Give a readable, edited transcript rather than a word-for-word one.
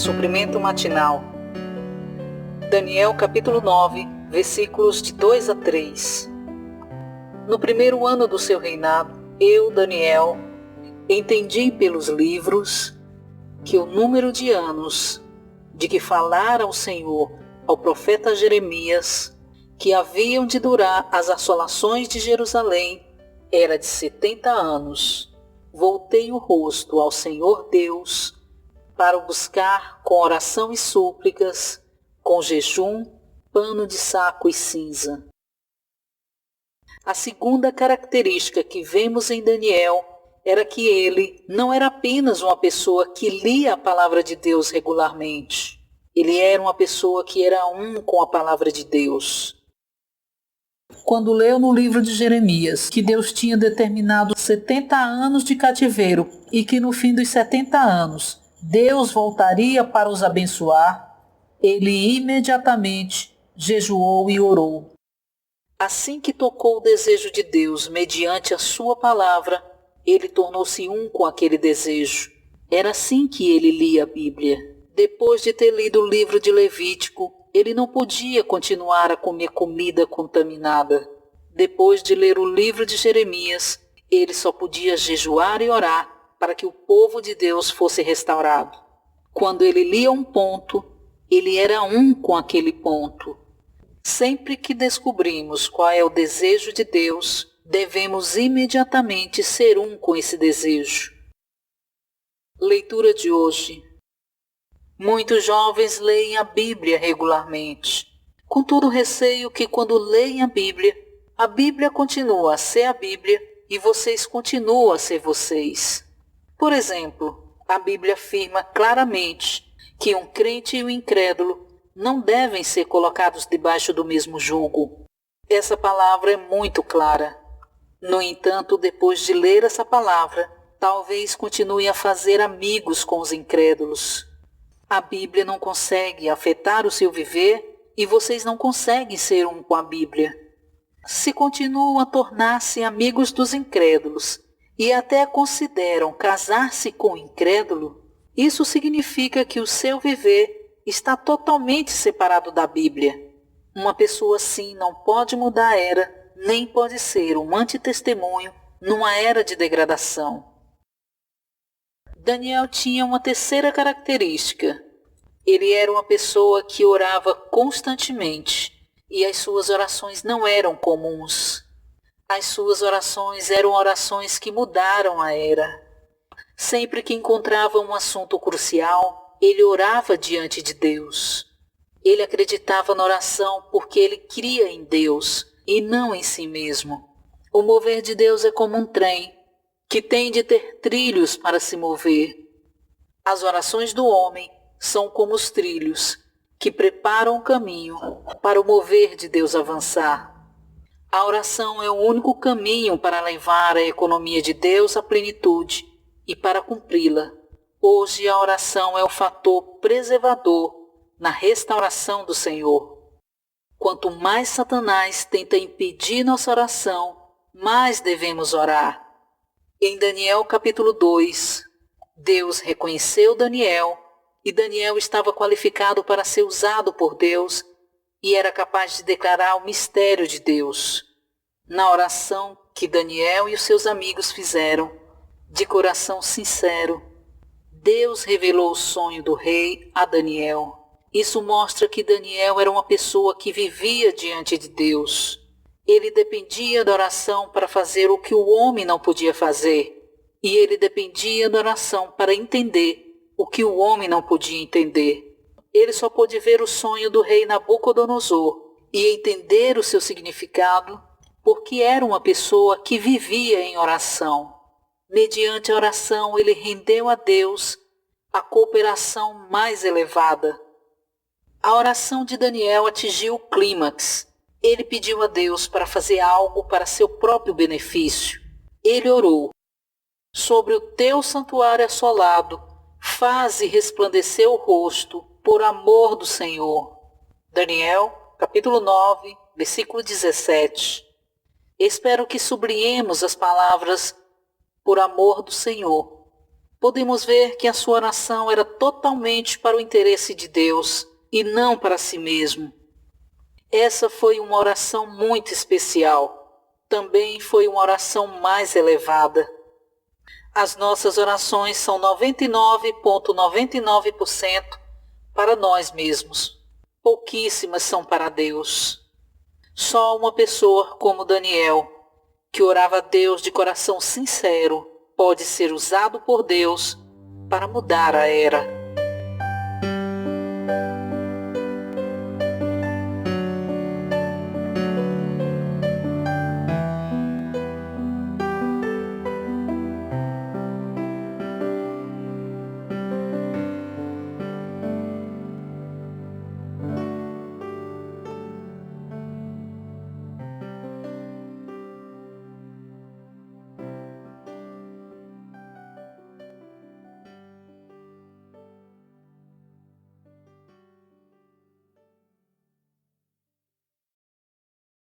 Suprimento matinal. Daniel capítulo 9, versículos de 2 a 3. No primeiro ano do seu reinado, eu, Daniel, entendi pelos livros que o número de anos de que falara o Senhor ao profeta Jeremias, que haviam de durar as assolações de Jerusalém, era de 70 anos. Voltei o rosto ao Senhor Deus para o buscar com oração e súplicas, com jejum, pano de saco e cinza. A segunda característica que vemos em Daniel era que ele não era apenas uma pessoa que lia a palavra de Deus regularmente. Ele era uma pessoa que era um com a palavra de Deus. Quando leu no livro de Jeremias que Deus tinha determinado 70 anos de cativeiro e que no fim dos 70 anos Deus voltaria para os abençoar, ele imediatamente jejuou e orou. Assim que tocou o desejo de Deus mediante a sua palavra, ele tornou-se um com aquele desejo. Era assim que ele lia a Bíblia. Depois de ter lido o livro de Levítico, ele não podia continuar a comer comida contaminada. Depois de ler o livro de Jeremias, ele só podia jejuar e orar para que o povo de Deus fosse restaurado. Quando ele lia um ponto, ele era um com aquele ponto. Sempre que descobrimos qual é o desejo de Deus, devemos imediatamente ser um com esse desejo. Leitura de hoje. Muitos jovens leem a Bíblia regularmente. Contudo, receio que quando leem a Bíblia continua a ser a Bíblia e vocês continuam a ser vocês. Por exemplo, a Bíblia afirma claramente que um crente e um incrédulo não devem ser colocados debaixo do mesmo jugo. Essa palavra é muito clara. No entanto, depois de ler essa palavra, talvez continue a fazer amigos com os incrédulos. A Bíblia não consegue afetar o seu viver e vocês não conseguem ser um com a Bíblia. Se continuam a tornar-se amigos dos incrédulos e até consideram casar-se com o incrédulo, isso significa que o seu viver está totalmente separado da Bíblia. Uma pessoa assim não pode mudar a era, nem pode ser um antitestemunho numa era de degradação. Daniel tinha uma terceira característica. Ele era uma pessoa que orava constantemente e as suas orações não eram comuns. As suas orações eram orações que mudaram a era. Sempre que encontrava um assunto crucial, ele orava diante de Deus. Ele acreditava na oração porque ele cria em Deus e não em si mesmo. O mover de Deus é como um trem, que tem de ter trilhos para se mover. As orações do homem são como os trilhos, que preparam o caminho para o mover de Deus avançar. A oração é o único caminho para levar a economia de Deus à plenitude e para cumpri-la. Hoje a oração é o fator preservador na restauração do Senhor. Quanto mais Satanás tenta impedir nossa oração, mais devemos orar. Em Daniel capítulo 2, Deus reconheceu Daniel e Daniel estava qualificado para ser usado por Deus e era capaz de declarar o mistério de Deus. Na oração que Daniel e os seus amigos fizeram, de coração sincero, Deus revelou o sonho do rei a Daniel. Isso mostra que Daniel era uma pessoa que vivia diante de Deus. Ele dependia da oração para fazer o que o homem não podia fazer. E ele dependia da oração para entender o que o homem não podia entender. Ele só pôde ver o sonho do rei Nabucodonosor e entender o seu significado porque era uma pessoa que vivia em oração. Mediante a oração, ele rendeu a Deus a cooperação mais elevada. A oração de Daniel atingiu o clímax. Ele pediu a Deus para fazer algo para seu próprio benefício. Ele orou: sobre o teu santuário assolado, faze resplandecer o rosto por amor do Senhor. Daniel, capítulo 9, versículo 17. Espero que sublinhemos as palavras por amor do Senhor, podemos ver que a sua oração era totalmente para o interesse de Deus e não para si mesmo. Essa foi uma oração muito especial. Também foi uma oração mais elevada. As nossas orações são 99,99% para nós mesmos. Pouquíssimas são para Deus. Só uma pessoa como Daniel, que orava a Deus de coração sincero, pode ser usado por Deus para mudar a era.